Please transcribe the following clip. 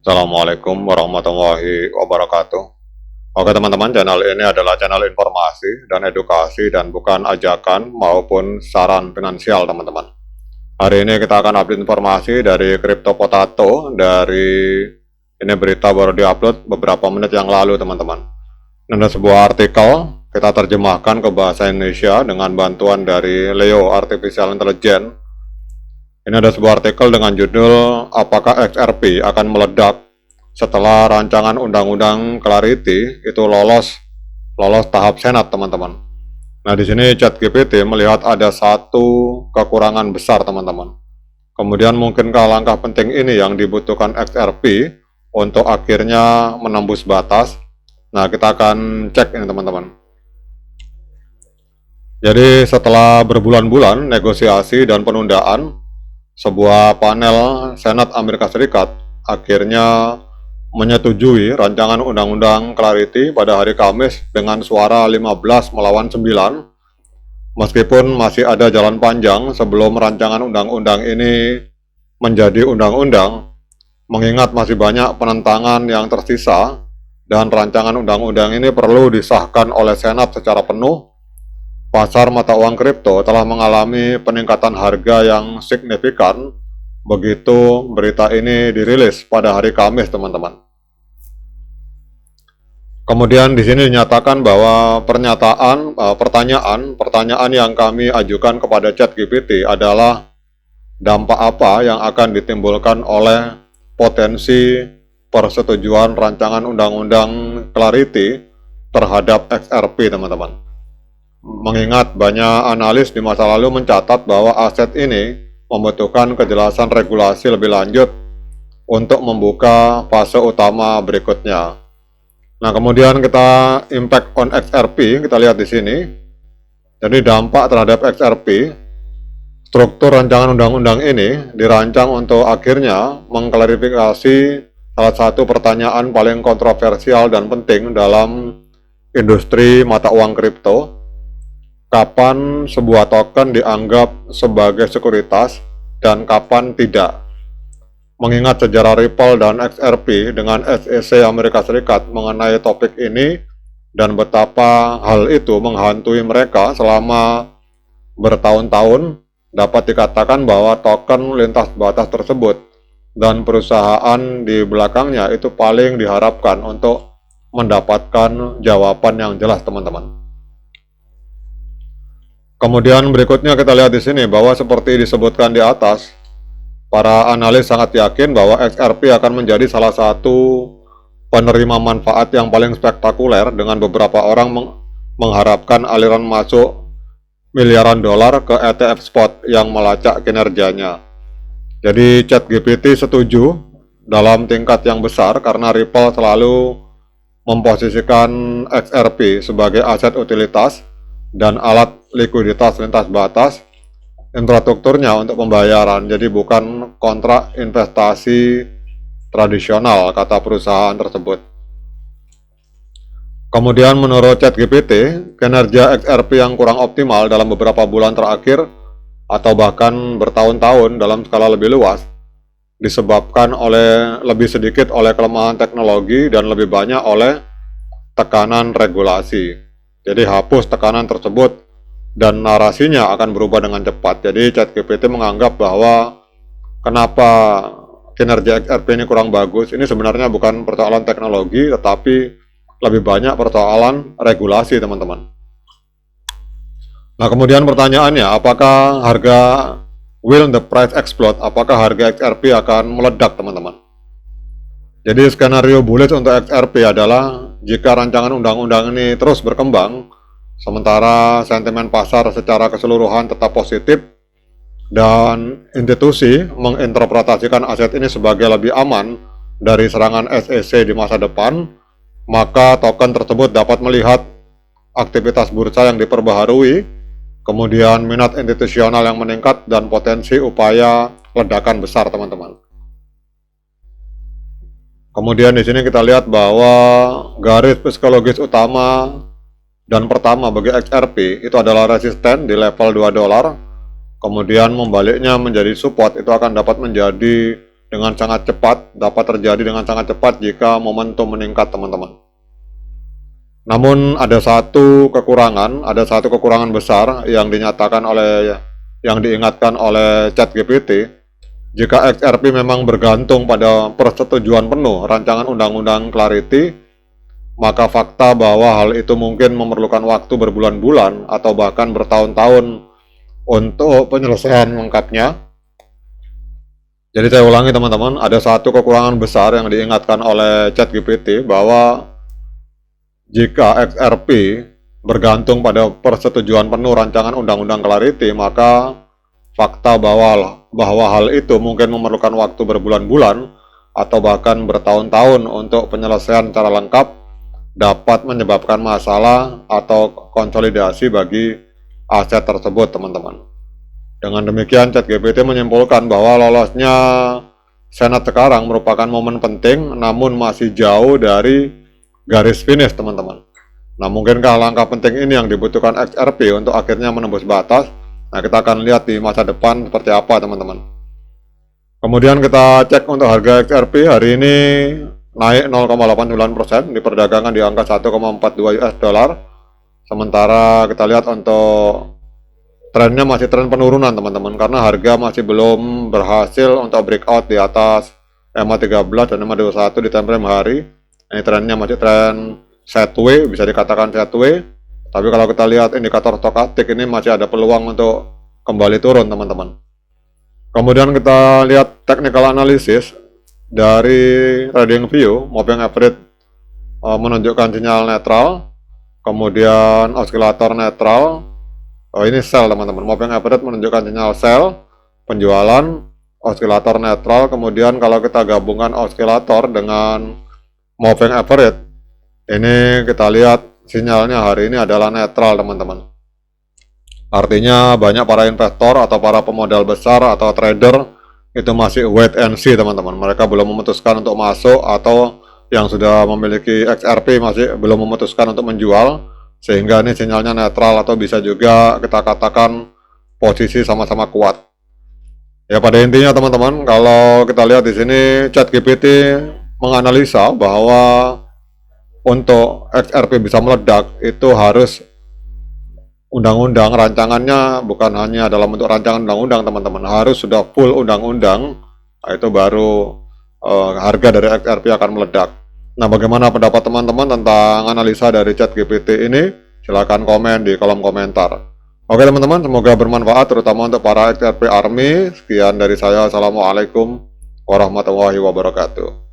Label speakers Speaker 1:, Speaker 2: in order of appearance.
Speaker 1: Assalamualaikum warahmatullahi wabarakatuh. Oke teman-teman, channel ini adalah channel informasi dan edukasi dan bukan ajakan maupun saran finansial teman-teman. Hari ini kita akan update informasi dari Crypto Potato. Ini berita baru diupload beberapa menit yang lalu teman-teman. Ini ada sebuah artikel, kita terjemahkan ke bahasa Indonesia dengan bantuan dari Leo Artificial Intelligence. Ini ada sebuah artikel dengan judul apakah XRP akan meledak setelah rancangan undang-undang Clarity itu lolos tahap Senat, teman-teman. Nah, di sini ChatGPT melihat ada satu kekurangan besar, teman-teman. Kemudian mungkinkah langkah penting ini yang dibutuhkan XRP untuk akhirnya menembus batas? Nah, kita akan cek ini, teman-teman. Jadi setelah berbulan-bulan negosiasi dan penundaan, sebuah panel Senat Amerika Serikat akhirnya menyetujui rancangan Undang-Undang Clarity pada hari Kamis dengan suara 15 melawan 9. Meskipun masih ada jalan panjang sebelum rancangan undang-undang ini menjadi undang-undang, mengingat masih banyak penentangan yang tersisa dan rancangan undang-undang ini perlu disahkan oleh Senat secara penuh, pasar mata uang kripto telah mengalami peningkatan harga yang signifikan begitu berita ini dirilis pada hari Kamis, teman-teman. Kemudian di sini dinyatakan bahwa pertanyaan yang kami ajukan kepada ChatGPT adalah dampak apa yang akan ditimbulkan oleh potensi persetujuan rancangan undang-undang Clarity terhadap XRP, teman-teman. Mengingat banyak analis di masa lalu mencatat bahwa aset ini membutuhkan kejelasan regulasi lebih lanjut untuk membuka fase utama berikutnya. Nah, kemudian kita impact on XRP, kita lihat di sini. Jadi dampak terhadap XRP, struktur rancangan undang-undang ini dirancang untuk akhirnya mengklarifikasi salah satu pertanyaan paling kontroversial dan penting dalam industri mata uang kripto. Kapan sebuah token dianggap sebagai sekuritas dan kapan tidak. Mengingat sejarah Ripple dan XRP dengan SEC Amerika Serikat mengenai topik ini dan betapa hal itu menghantui mereka selama bertahun-tahun, dapat dikatakan bahwa token lintas batas tersebut dan perusahaan di belakangnya itu paling diharapkan untuk mendapatkan jawaban yang jelas, teman-teman. Kemudian berikutnya kita lihat di sini bahwa seperti disebutkan di atas, para analis sangat yakin bahwa XRP akan menjadi salah satu penerima manfaat yang paling spektakuler dengan beberapa orang mengharapkan aliran masuk miliaran dolar ke ETF spot yang melacak kinerjanya. Jadi ChatGPT setuju dalam tingkat yang besar karena Ripple selalu memposisikan XRP sebagai aset utilitas dan alat likuiditas lintas batas, infrastrukturnya untuk pembayaran, jadi bukan kontrak investasi tradisional, kata perusahaan tersebut. Kemudian menurut ChatGPT, kinerja XRP yang kurang optimal dalam beberapa bulan terakhir atau bahkan bertahun-tahun dalam skala lebih luas disebabkan lebih sedikit oleh kelemahan teknologi dan lebih banyak oleh tekanan regulasi. Jadi hapus tekanan tersebut dan narasinya akan berubah dengan cepat. Jadi ChatGPT menganggap bahwa kenapa kinerja XRP ini kurang bagus, ini sebenarnya bukan persoalan teknologi, tetapi lebih banyak persoalan regulasi, teman-teman. Nah, kemudian pertanyaannya, apakah will the price explode? Apakah harga XRP akan meledak, teman-teman? Jadi skenario bullish untuk XRP adalah jika rancangan undang-undang ini terus berkembang, sementara sentimen pasar secara keseluruhan tetap positif dan institusi menginterpretasikan aset ini sebagai lebih aman dari serangan SEC di masa depan, maka token tersebut dapat melihat aktivitas bursa yang diperbaharui, kemudian minat institusional yang meningkat dan potensi upaya ledakan besar, teman-teman. Kemudian di sini kita lihat bahwa garis psikologis utama dan pertama bagi XRP itu adalah resisten di level $2. Kemudian membaliknya menjadi support itu akan dapat menjadi dengan sangat cepat, dapat terjadi dengan sangat cepat jika momentum meningkat, teman-teman. Namun ada satu kekurangan besar yang diingatkan oleh ChatGPT. Jika XRP memang bergantung pada persetujuan penuh rancangan undang-undang Clarity, maka fakta bahwa hal itu mungkin memerlukan waktu berbulan-bulan atau bahkan bertahun-tahun untuk penyelesaian lengkapnya. Jadi saya ulangi teman-teman, ada satu kekurangan besar yang diingatkan oleh ChatGPT bahwa jika XRP bergantung pada persetujuan penuh rancangan undang-undang Clarity, maka fakta bahwa hal itu mungkin memerlukan waktu berbulan-bulan atau bahkan bertahun-tahun untuk penyelesaian secara lengkap dapat menyebabkan masalah atau konsolidasi bagi aset tersebut, teman-teman. Dengan demikian, ChatGPT menyimpulkan bahwa lolosnya Senat sekarang merupakan momen penting, namun masih jauh dari garis finish, teman-teman. Nah, mungkinkah langkah penting ini yang dibutuhkan XRP untuk akhirnya menembus batas? Nah, kita akan lihat di masa depan seperti apa, teman-teman. Kemudian kita cek untuk harga XRP hari ini naik 0,89%, diperdagangkan di angka 1,42 US dollar. Sementara kita lihat untuk trennya masih tren penurunan, teman-teman, karena harga masih belum berhasil untuk breakout di atas EMA 13 dan EMA 21 di time frame hari. Ini trennya masih tren sideways, bisa dikatakan sideways. Tapi kalau kita lihat indikator stokastik ini masih ada peluang untuk kembali turun, teman-teman. Kemudian kita lihat technical analysis dari TradingView, moving average menunjukkan sinyal netral, kemudian osilator netral. Ini sell, teman-teman. Moving average menunjukkan sinyal sell, penjualan, osilator netral. Kemudian kalau kita gabungkan osilator dengan moving average, ini kita lihat sinyalnya hari ini adalah netral, teman-teman. Artinya banyak para investor atau para pemodal besar atau trader itu masih wait and see, teman-teman. Mereka belum memutuskan untuk masuk, atau yang sudah memiliki XRP masih belum memutuskan untuk menjual, sehingga ini sinyalnya netral atau bisa juga kita katakan posisi sama-sama kuat. Ya, pada intinya teman-teman, kalau kita lihat di sini ChatGPT menganalisa bahwa untuk XRP bisa meledak itu harus undang-undang rancangannya bukan hanya dalam bentuk rancangan undang-undang, teman-teman, harus sudah full undang-undang. Nah, itu baru harga dari XRP akan meledak. Nah, bagaimana pendapat teman-teman tentang analisa dari ChatGPT ini? Silahkan komen di kolom komentar. Oke teman-teman, semoga bermanfaat terutama untuk para XRP Army. Sekian dari saya, assalamualaikum warahmatullahi wabarakatuh.